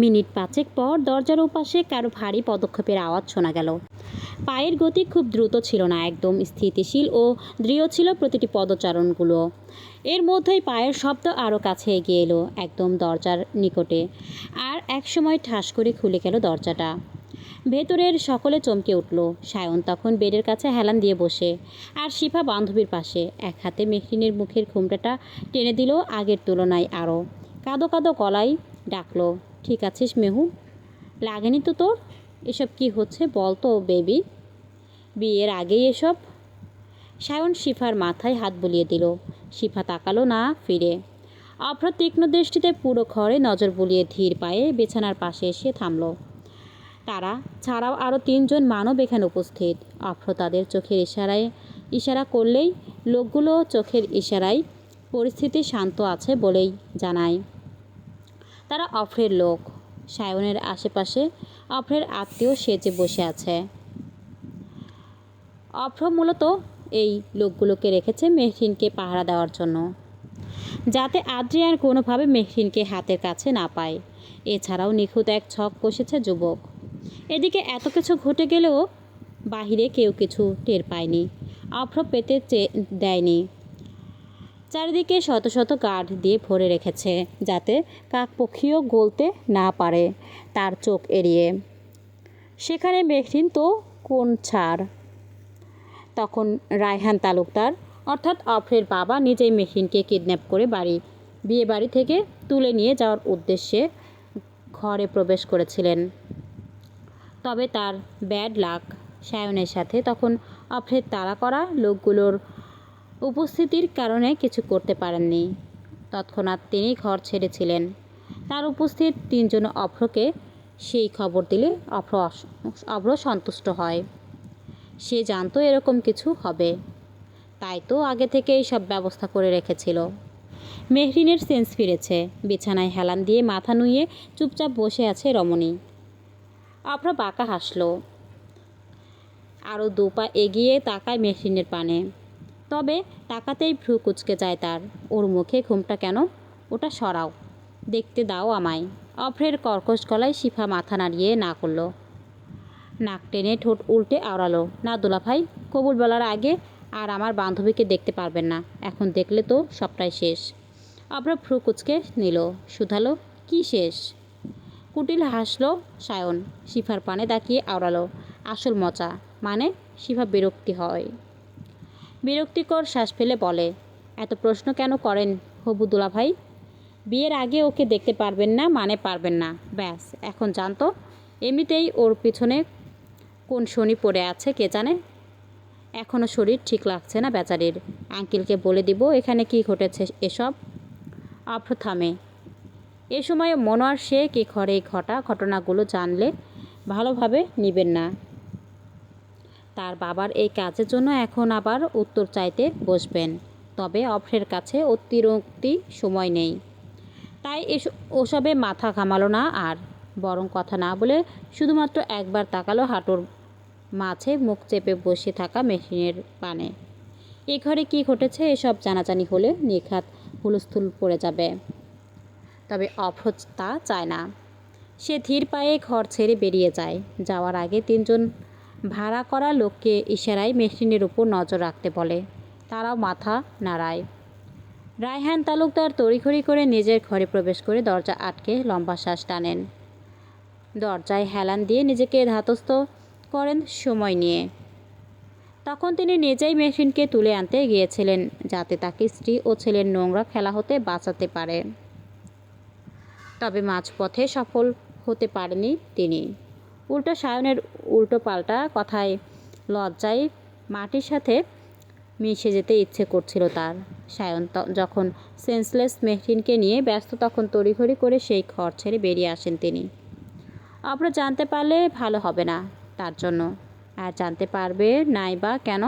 Minute 5 পর দরজার ওপাশে কারো ভারী পদক্ষেপের আওয়াজ শোনা গেল। পায়ের গতি খুব দ্রুত ছিল না, একদম স্থিতিশীল ও দৃঢ় ছিল প্রতিটি পদচারণগুলো। এর মধ্যেই পায়ের শব্দ আরও কাছে এগিয়ে এলো, একদম দরজার নিকটে। আর একসময় ঠাস করে খুলে গেল দরজাটা। ভেতরের সকলে চমকে উঠল। সায়ন তখন বেডের কাছে হেলান দিয়ে বসে, আর শিফা বান্ধবীর পাশে। এক হাতে মেহরিনের মুখের ঘোমটাটা টেনে দিল আগের তুলনায় আরও। কাঁদো কাঁদো গলায় ডাকলো, ঠিক আছিস মেহু? লাগেনি তো তোর? এসব কি হচ্ছে বল তো বেবি? বিয়ের আগেই এসব? সায়ন শিফার মাথায় হাত বুলিয়ে দিল। শিফা তাকালো না ফিরে। অভ্র তীক্ষ্ণ দৃষ্টিতে পুরো ঘরে নজর বুলিয়ে ধীর পায়ে বিছানার পাশে এসে থামল। তারা ছাড়াও আরও 3 জন মানব এখানে উপস্থিত। অভ্র তাদের চোখের ইশারা করলেই লোকগুলো চোখের ইশারায় পরিস্থিতি শান্ত আছে বলেই জানায় তারা অভ্রের লোক। সায়নের আশেপাশে অভ্রের আত্মীয় সেজে বসে আছে। অভ্র মূলত এই লোকগুলোকে রেখেছে মেহরিনকে পাহারা দেওয়ার জন্য, যাতে আদ্রিয়ান কোনোভাবে মেহরিনকে হাতের কাছে না পায়। এছাড়াও নিখুঁত এক ছক কষেছে যুবক। এদিকে এত কিছু ঘটে গেলেও বাহিরে কেউ কিছু টের পায়নি, অভ্র পেতে দেয়নি। চারিদিকে শত শত গার্ড দিয়ে ভরে রেখেছে, যাতে কাকপক্ষীও গলতে না পারে তার চোখ এড়িয়ে। সেখানে মেহরিন তো কোন ছাড়। তখন রায়হান তালুকদার অর্থাৎ অভ্রের বাবা নিজেই মেহরিনকে কিডন্যাপ করে বিয়ে বাড়ি থেকে তুলে নিয়ে যাওয়ার উদ্দেশ্যে ঘরে প্রবেশ করেছিলেন। তবে তার ব্যাড লাক, সায়নের সাথে তখন অভ্রের তাড়া করা লোকগুলোর উপস্থিতির কারণে কিছু করতে পারেননি। তৎক্ষণাৎ তিনি ঘর ছেড়েছিলেন। তার উপস্থিত 3 জন অভ্রকে সেই খবর দিলে অভ্র সন্তুষ্ট হয়। সে জানতো এরকম কিছু হবে, তাই তো আগে থেকেই সব ব্যবস্থা করে রেখেছিল। মেহরিনের সেন্স ফিরেছে। বিছানায় হেলান দিয়ে মাথা নুইয়ে চুপচাপ বসে আছে রমণী। অভ্র বাঁকা হাসল, আরও 2 পা এগিয়ে তাকায় মেহরিনের পানে। তবে তাকাতেই ভ্রু কুঁচকে যায় তার। ওর মুখে ঘুমটা কেন? ওটা সরাও, দেখতে দাও আমায়। অভ্রের কর্কশ গলায় শিফা মাথা নাড়িয়ে না করল। নাক টেনে ঠোঁট উল্টে আওড়ালো, না দুলাভাই, কবুল বলার আগে আর আমার বান্ধবীকে দেখতে পারবেন না। এখন দেখলে তো সবটাই শেষ। অভ্র ভ্রু কুঁচকে নিল, শুধালো, কি শেষ? কুটিল হাসলো সায়ন। শিফার পানে তাকিয়ে আওড়ালো, আসল মজা। মানে? শিফা বিরক্তি হয়। বিরক্তিকর শ্বাস ফেলে বলে, এত প্রশ্ন কেন করেন হবু দুলাভাই? বিয়ের আগে ওকে দেখতে পারবেন না মানে পারবেন না, ব্যাস। এখন জানতো। এমনিতেই ওর পিছনে কোন শনি পড়ে আছে কে জানে। এখনও শরীর ঠিক লাগছে না বেচারির। আঙ্কেলকে বলে দিব এখানে কি ঘটেছে এসব। অভ্র থামে। এ সময় মনোয়ার শেখ এই ঘরে ঘটনাগুলো জানলে ভালোভাবে নেবেন না। তার বাবার এই কাজের জন্য এখন আবার উত্তর চাইতে বসবেন। তবে অভ্রের কাছে অতিরিক্তি সময় নেই, তাই ওসবে মাথা ঘামালো না আর। বরং কথা না বলে শুধুমাত্র একবার তাকালো হাঁটুর মাঝে মুখ চেপে বসে থাকা মেশিনের পানে। এ ঘরে কী ঘটেছে এসব জানাজানি হলে নির্ঘাত হুলস্থুল পড়ে যাবে। তবে অভ্র তা চায় না। সে ধীর পায়ে ঘর ছেড়ে বেরিয়ে যায়। যাওয়ার আগে 3 জন ভাড়া করা লোককে ইশারায় মেশিনের উপর নজর রাখতে বলে। তারাও মাথা নাড়ায়। রায়হান তালুকদার তড়িঘড়ি করে নিজের ঘরে প্রবেশ করে দরজা আটকে লম্বা শ্বাস টানেন। দরজায় হেলান দিয়ে নিজেকে ধাতস্থ করেন সময় নিয়ে। তখন তিনি নিজেই মেশিনকে তুলে আনতে গিয়েছিলেন, যাতে তাকে স্ত্রী ও ছেলের নোংরা খেলা হতে বাঁচাতে পারে। তবে মাঝপথে সফল হতে পারেনি তিনি। উল্টো সায়নের উল্টো পাল্টা কথায় লজ্জায় মাটির সাথে মিশে যেতে ইচ্ছে করছিল তার। সায়ন যখন সেন্সলেস মেহরিনকে নিয়ে ব্যস্ত, তখন তড়িঘড়ি করে সেই ঘর ছেড়ে বেরিয়ে আসেন তিনি। অভ্র জানতে পারলে ভালো হবে না তার জন্য। আর জানতে পারবে নাই বা কেন?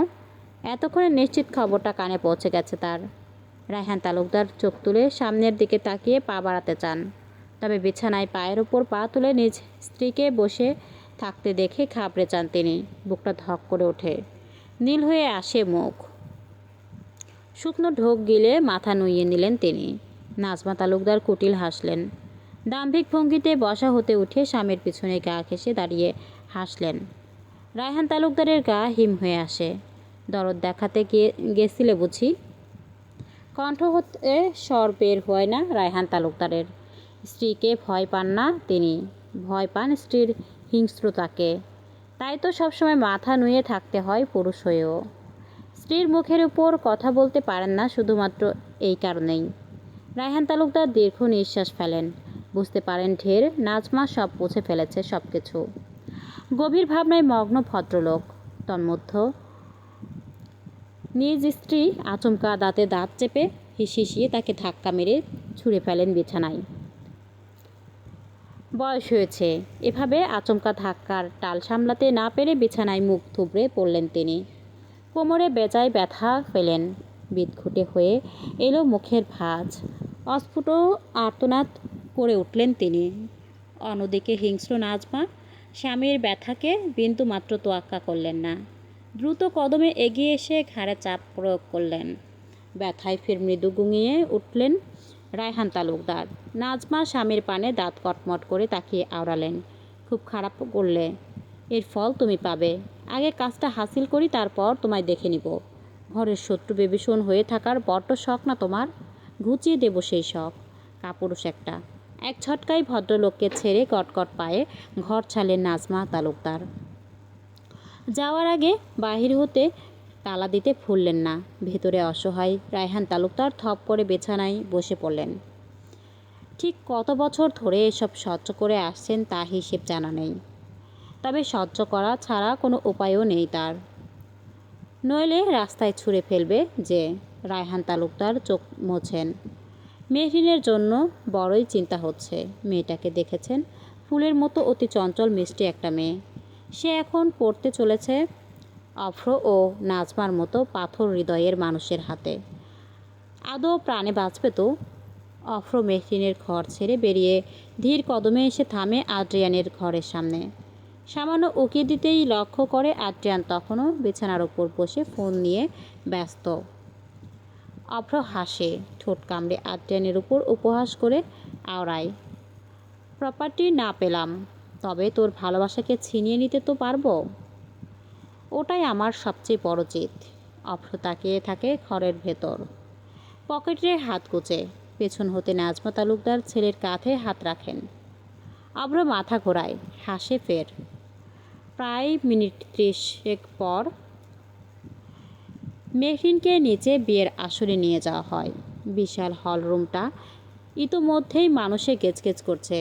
এতক্ষণে নিশ্চিত খবরটা কানে পৌঁছে গেছে তার। রায়হান তালুকদার চোখ তুলে সামনের দিকে তাকিয়ে পা বাড়াতে চান। তবে বিছানায় পায়ের উপর পা তুলে নিজ স্ত্রীকে বসে থাকতে দেখে ঘাবড়ে যান তিনি। বুকটা ধক করে ওঠে, নীল হয়ে আসে মুখ। শুকনো ঢোক গিলে মাথা নুইয়ে নিলেন তিনি। নাজমা তালুকদার কুটিল হাসলেন। দাম্ভিক ভঙ্গিতে বসা হতে উঠে স্বামীর পিছনে গা ঘেঁষে দাঁড়িয়ে হাসলেন। রায়হান তালুকদারের গা হিম হয়ে আসে। দরদ দেখাতে গেছিলে বুঝি? কণ্ঠ হতে স্বর বের হয় না রায়হান তালুকদারের। স্ত্রীকে ভয় পান না তিনি, ভয় পান স্ত্রীর হিংস্রতাকে। তাই তো সবসময় মাথা নুয়ে থাকতে হয় পুরুষ হয়েও। স্ত্রীর মুখের উপর কথা বলতে পারেন না শুধুমাত্র এই কারণেই। রায়হান তালুকদার দীর্ঘ নিঃশ্বাস ফেলেন। বুঝতে পারেন ঢের নাজমা সব বুঝে ফেলেছে সব কিছু। গভীর ভাবনায় মগ্ন ভদ্রলোক। তন্মধ্যে নিজ স্ত্রী আচমকা দাঁতে দাঁত চেপে হিসিয়ে তাকে ধাক্কা মেরে ছুঁড়ে ফেলেন বিছানায়। বয়স হয়েছে, এভাবে আচমকা ধাক্কার টাল সামলাতে না পেরে বিছানায় মুখ থুবড়ে পড়লেন তিনি। কোমরে বেজায় ব্যথা পেলেন। বিদঘুটে হয়ে এলো মুখের ভাঁজ। অস্ফুট আর্তনাদ করে উঠলেন তিনি। অন্যদিকে হিংস্র নাজমা স্বামীর ব্যথাকে বিন্দুমাত্র তোয়াক্কা করলেন না। দ্রুত কদমে এগিয়ে এসে ঘাড়ে চাপ প্রয়োগ করলেন। ব্যথায় ফের মৃদু গুঙিয়ে উঠলেন রায়হান তালুকদার। নাজমা স্বামীর পানে দাঁত কটমট করে তাকিয়ে আওড়ালেন। খুব খারাপ করলে, এর ফল তুমি পাবে। আগে কাজটা হাসিল করি, তারপর তোমায় দেখে নিব। ঘরের শত্রু বিভীষণ হয়ে থাকার বড্ড শখ না তোমার? ঘুচিয়ে দেব সেই শখ। কাপুরুষ একটা। এক ঝটকায় ভদ্রলোককে ছেড়ে কটকট পায়ে ঘর ছাড়লেন নাজমা তালুকদার। যাওয়ার আগে বাহির হতে তালা দিতে ভুললেন না। ভেতরে অসহায় রায়হান তালুকদার থপ করে বিছানায় বসে পড়লেন। ঠিক কত বছর ধরে এসব সহ্য করে আসছেন তা হিসেব জানা নেই। তবে সহ্য করা ছাড়া কোনো উপায়ও নেই তার। নইলে রাস্তায় ছুঁড়ে ফেলবে যে। রায়হান তালুকদার চোখ মোছেন। মেহরিনের জন্য বড়ই চিন্তা হচ্ছে। মেয়েটাকে দেখেছেন? ফুলের মতো অতি চঞ্চল মিষ্টি একটা মেয়ে। সে এখন পড়তে চলেছে অভ্র ও নাজমার মতো পাথর হৃদয়ের মানুষের হাতে। আদৌ প্রাণে বাঁচবে তো? অভ্র মেহরিনের ঘর ছেড়ে বেরিয়ে ধীর কদমে এসে থামে আদ্রিয়ানের ঘরের সামনে। সামান্য উকি দিতেই লক্ষ্য করে আদ্রিয়ান তখনও বিছানার ওপর বসে ফোন নিয়ে ব্যস্ত। অভ্র হাসে, ঠোঁট কামড়ে আদ্রিয়ানের উপর উপহাস করে আওড়ায়। প্রপার্টি না পেলাম, তবে তোর ভালোবাসাকে ছিনিয়ে নিতে তো পারবো। ওটাই আমার সবচেয়ে বড় জিত। অভ্র তাকিয়ে থাকে ঘরের ভেতর, পকেটে হাত গুজে। পেছন হতে নাজমা তালুকদার ছেলের কাঁধে হাত রাখেন। অভ্র মাথা ঘোরায়, হাসে ফের। প্রায় মিনিট 30 পর মেহরিনকে নিচে বিয়ের আসরে নিয়ে যাওয়া হয়। বিশাল হলরুমটা ইতোমধ্যেই মানুষে গেজগেজ করছে।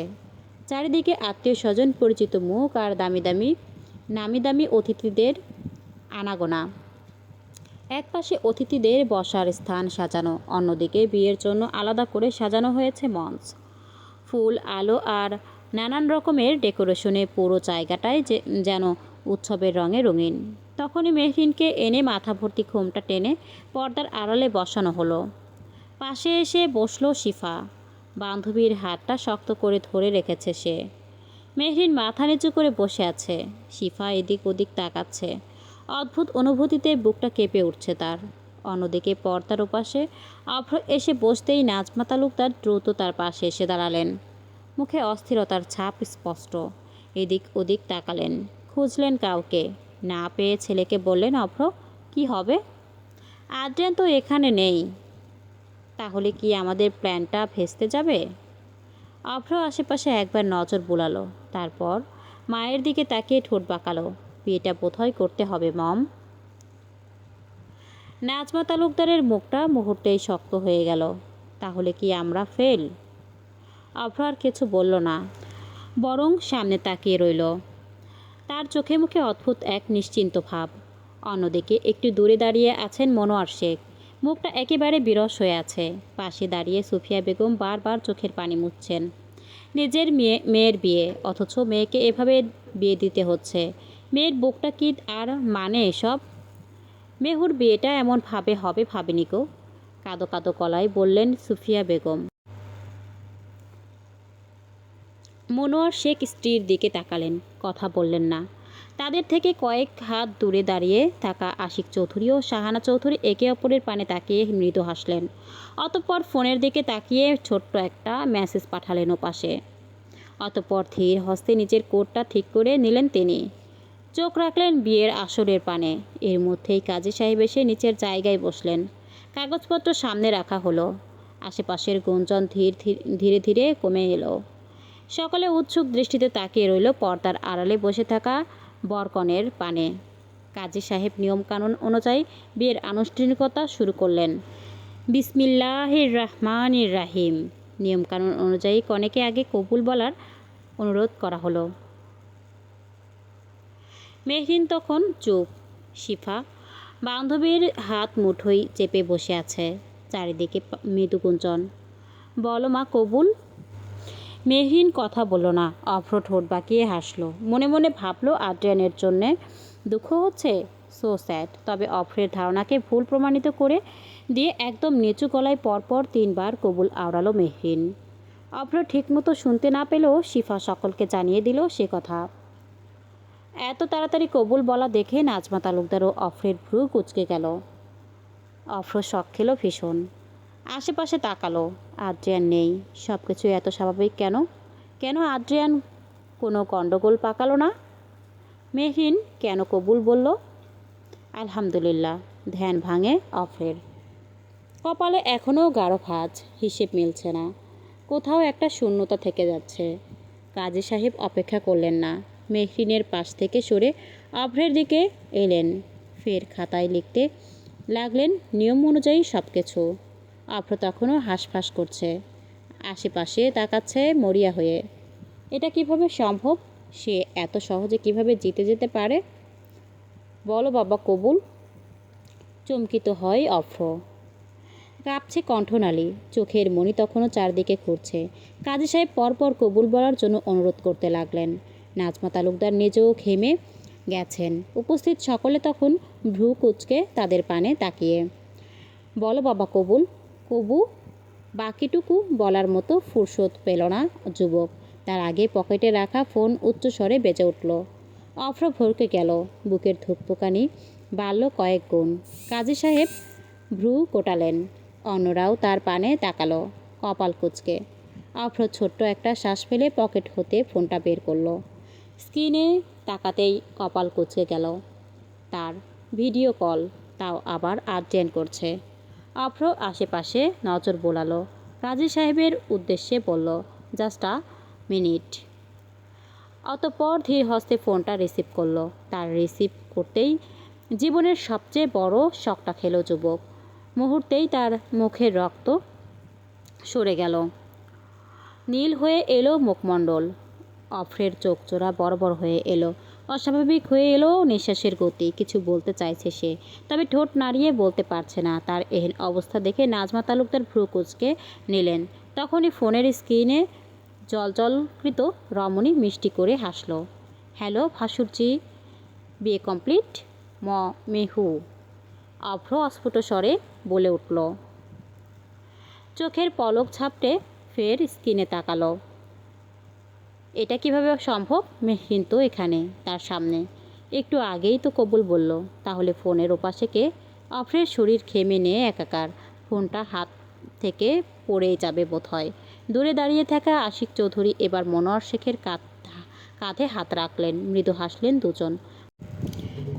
চারিদিকে আত্মীয় স্বজন, পরিচিত মুখ আর নামি দামি অতিথিদের আনাগোনা। একপাশে অতিথিদের বসার স্থান সাজানো, অন্যদিকে বিয়ের জন্য আলাদা করে সাজানো হয়েছে মঞ্চ। ফুল, আলো আর নানান রকমের ডেকোরেশনে পুরো জায়গাটায় যেন উৎসবের রঙে রঙিন। তখনই মেহরিনকে এনে মাথা ভর্তি ঘোমটা টেনে পর্দার আড়ালে বসানো হলো। পাশে এসে বসলো শিফা। বান্ধবীর হাতটা শক্ত করে ধরে রেখেছে সে। মেহরিন মাথা নিচু করে বসে আছে। শিফা এদিক ওদিক তাকাচ্ছে। অদ্ভুত অনুভূতিতে বুকটা কেঁপে উঠছে তার। অন্যদিকে পর্দার ওপাশে অভ্র এসে বসতেই নাজমা তালুকদার দ্রুত তার পাশে এসে দাঁড়ালেন। মুখে অস্থিরতার ছাপ স্পষ্ট। এদিক ওদিক তাকালেন, খুঁজলেন কাউকে। না পেয়ে ছেলেকে বললেন, অভ্র, কি হবে? আদ্রিয়ান তো এখানে নেই, তাহলে কি আমাদের প্ল্যানটা ভেস্তে যাবে? অভ্র আশেপাশে একবার নজর বুলালো, তারপর মায়ের দিকে তাকিয়ে ঠোঁট বাঁকালো। বিয়েটা বোধহয় করতে হবে মম। নাজমা তালুকদারের মুখটা মুহূর্তেই শক্ত হয়ে গেল। তাহলে কি আমরা ফেল? অভ্র আর কিছু বলল না, বরং সামনে তাকিয়ে রইল। তার চোখে মুখে অদ্ভুত এক নিশ্চিন্ত ভাব। অন্যদিকে একটু দূরে দাঁড়িয়ে আছেন মনোয়ার শেখ। মুখটা একেবারে বিরস হয়ে আছে। পাশে দাঁড়িয়ে সুফিয়া বেগম বারবার চোখের পানি মুছছেন। নিজের মেয়ের বিয়ে, অথচ মেয়েকে এভাবে বিয়ে দিতে হচ্ছে। মেয়ের বুকটা কি আর মানে এসব? মেহুর বিয়েটা এমনভাবে হবে ভাবেনি গো। কাঁদো কাঁদো গলায় বললেন সুফিয়া বেগম। মনোয়ার শেখ স্ত্রীর দিকে তাকালেন, কথা বললেন না। তাদের থেকে কয়েক হাত দূরে দাঁড়িয়ে থাকা আশিক চৌধুরী ও শাহানা চৌধুরী একে অপরের পানে তাকিয়ে মৃদু হাসলেন। অতঃপর ফোনের দিকে তাকিয়ে ছোট্ট একটা মেসেজ পাঠালেন ওপাশে। অতঃপর ধীর হস্তে নিজের কোটটা ঠিক করে নিলেন তিনি। চোখ রাখলেন বিয়ের আসরের পানে। এর মধ্যেই কাজী সাহেব এসে নিচের জায়গায় বসলেন। কাগজপত্র সামনে রাখা হলো। আশেপাশের গুঞ্জন ধীরে ধীরে কমে এলো। সকলে উৎসুক দৃষ্টিতে তাকিয়ে রইল পর্দার আড়ালে বসে থাকা বরকনের পানে। কাজী সাহেব নিয়মকানুন অনুযায়ী বিয়ের আনুষ্ঠানিকতা শুরু করলেন। বিসমিল্লাহির রহমানির রাহিম। নিয়মকানুন অনুযায়ী কনেকে আগে কবুল বলার অনুরোধ করা হলো। মেহরিন তখন চুপ। শিফা বান্ধবীর হাত মুঠোয় চেপে বসে আছে। চারিদিকে মৃদু গুঞ্জন। বলো মা, কবুল। মেহরিন কথা বলল না। অভ্র ঠোঁট বাঁকিয়ে হাসলো। মনে মনে ভাবলো আদ্রিয়ানের জন্যে দুঃখ হচ্ছে। So sad. তবে অভ্রের ধারণাকে ভুল প্রমাণিত করে দিয়ে একদম নিচু গলায় পরপর 3 বার কবুল আওড়ালো মেহরিন। অভ্র ঠিকমতো শুনতে না পেলেও শিফা সকলকে জানিয়ে দিল সে কথা। এত তাড়াতাড়ি কবুল বলা দেখে নাজমা তালুকদার ও অভ্রের ভ্রু কুঁচকে গেল। অভ্র শখ খেল ভীষণ। আশেপাশে তাকালো। আদ্রিয়ান নেই। সব কিছু এত স্বাভাবিক কেন? কেন আদ্রিয়ান কোনো গণ্ডগোল পাকালো না? মেহরিন কেন কবুল বলল? আলহামদুলিল্লাহ। ধ্যান ভাঙে অভ্রের। কপালে এখনও গাঢ় ভাঁজ। হিসেব মিলছে না। কোথাও একটা শূন্যতা থেকে যাচ্ছে। কাজী সাহেব অপেক্ষা করলেন না। মেহরিনের পাশ থেকে সরে অভ্রের দিকে এলেন। ফের খাতায় লিখতে লাগলেন নিয়ম অনুযায়ী সব কিছু। অভ্র তখনও হাঁসফাঁস করছে। আশেপাশে তাকাচ্ছে মরিয়া হয়ে। এটা কিভাবে সম্ভব? সে এত সহজে কিভাবে জিতে যেতে পারে? বলো বাবা, কবুল। চমকিত হয় অভ্র। কাঁপছে কণ্ঠনালী। চোখের মণি তখনও চারদিকে ঘুরছে। কাজী সাহেব পরপর কবুল বলার জন্য অনুরোধ করতে লাগলেন। নাজমা তালুকদার নিজেও ঘেমে গেছেন। উপস্থিত সকলে তখন ভ্রু কুঁচকে তাদের পানে তাকিয়ে। বলো বাবা, কবুল। কবু। বাকিটুকু বলার মতো ফুরসত পেল না যুবক। তার আগে পকেটে রাখা ফোন উচ্চস্বরে বেজে উঠল। অভ্র ভরকে গেল। বুকের ধুকপুকানি বাড়ল কয়েক গুণ। কাজী সাহেব ভ্রু কোটালেন। অন্যরাও তার পানে তাকালো কপাল কুঁচকে। অভ্র ছোট্ট একটা শ্বাস ফেলে পকেট হতে ফোনটা বের করলো। স্ক্রিনে তাকাতেই কপাল কুঁচকে গেল তার। ভিডিও কল, তাও আবার আর্জেন্ট করছে। অভ্র আশেপাশে নজর বোলালো। কাজী সাহেবের উদ্দেশ্যে বলল, জাস্ট আ মিনিট। অতঃপর ধীর হস্তে ফোনটা রিসিভ করলো। তার রিসিভ করতেই জীবনের সবচেয়ে বড় শকটা খেল যুবক। মুহূর্তেই তার মুখের রক্ত সরে গেল। নীল হয়ে এলো মুখমণ্ডল। অভ্রের চোখ জোড়া বড় বড় হয়ে এলো। অস্বাভাবিক হয়ে এলো নিঃশ্বাসের গতি। কিছু বলতে চাইছে সে, তবে ঠোঁট নাড়িয়ে বলতে পারছে না। তার এহেন অবস্থা দেখে নাজমা তালুকদার ভ্রু কুঁচকে নিলেন। তখনই ফোনের স্ক্রিনে জলজলকৃত রমণী মিষ্টি করে হাসল। হ্যালো ভাসুরজি, বিয়ে কমপ্লিট? মেহু। অভ্র অস্ফুট স্বরে বলে উঠল। চোখের পলক ঝাপটে ফের স্ক্রিনে তাকালো। এটা কিভাবে সম্ভব? মেহরিন তো এখানে, তার সামনে। একটু আগেই তো কবুল বলল। তাহলে ফোনের ওপাশে কে? অভ্রের শরীর ঘেমে নিয়ে একাকার। ফোনটা হাত থেকে পড়েই যাবে বোধ হয়। দূরে দাঁড়িয়ে থাকা আশিক চৌধুরী এবার মনোয়ার শেখের কাঁধে হাত রাখলেন। মৃদু হাসলেন দুজন।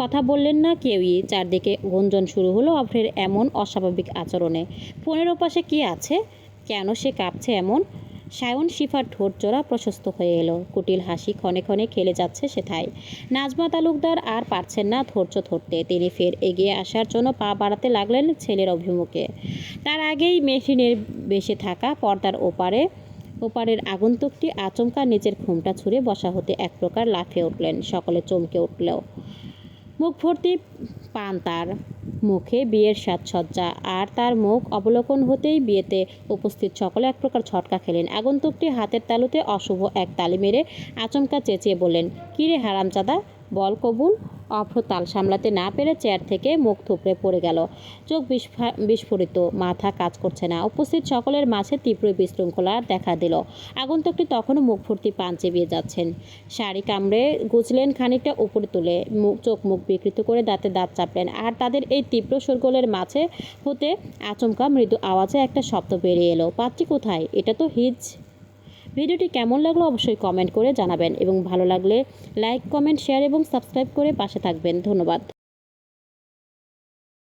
কথা বললেন না কেউই। চারদিকে গুঞ্জন শুরু হলো অভ্রের এমন অস্বাভাবিক আচরণে। ফোনের ওপাশে কি আছে? কেন সে কাঁপছে এমন? সায়ন শিফার ঠোঁট জোড়া প্রশস্ত হয়ে এলো। কুটিল হাসি ক্ষণে ক্ষণে খেলে যাচ্ছে সেথায়। নাজমা তালুকদার আর পারছেন না ধৈর্য ধরতে। তিনি ফের এগিয়ে আসার জন্য পা বাড়াতে লাগলেন ছেলের অভিমুখে। তার আগেই মেশিনের বেশে থাকা পর্দার ওপারের আগন্তুকটি আচমকা নিজের ঘুমটা ছুঁড়ে বসা হতে এক প্রকার লাফিয়ে উঠলেন। সকলে চমকে উঠলেও মুখ ভর্তি পান তার। মুখে বিয়ের সাজসজ্জা, আর তার মুখ অবলোকন হতেই বিয়েতে উপস্থিত সকলে এক প্রকার ঝটকা খেলেন। আগন্তুকটি হাতের তালুতে অশুভ এক তালি মেরে আচমকা চেঁচিয়ে বললেন, কিরে হারামজাদা, বল কবুল। অভ্র তাল সামলাতে না পেরে চেয়ার থেকে মুখ থুবড়ে পড়ে গেল। চোখ বিস্ফোরিত, মাথা কাজ করছে না। উপস্থিত সকলের মাঝে তীব্র বিশৃঙ্খলা দেখা দিল। আগন্তুকটি তখনও মুখ ভর্তি পান চেবিয়ে যাচ্ছেন। শাড়ি কামড়ে গুছলেন খানিকটা উপরে তুলে। চোখ মুখ বিকৃত করে দাঁতে দাঁত চাপলেন। আর তাদের এই তীব্র শোরগোলের মাঝে হতে আচমকা মৃদু আওয়াজে একটা শব্দ বেরিয়ে এলো। পাত্রী কোথায়? এটা তো হিজ। ভিডিওটি কেমন লাগলো অবশ্যই কমেন্ট করে জানাবেন এবং ভালো লাগলে লাইক, কমেন্ট, শেয়ার এবং সাবস্ক্রাইব করে পাশে থাকবেন। ধন্যবাদ।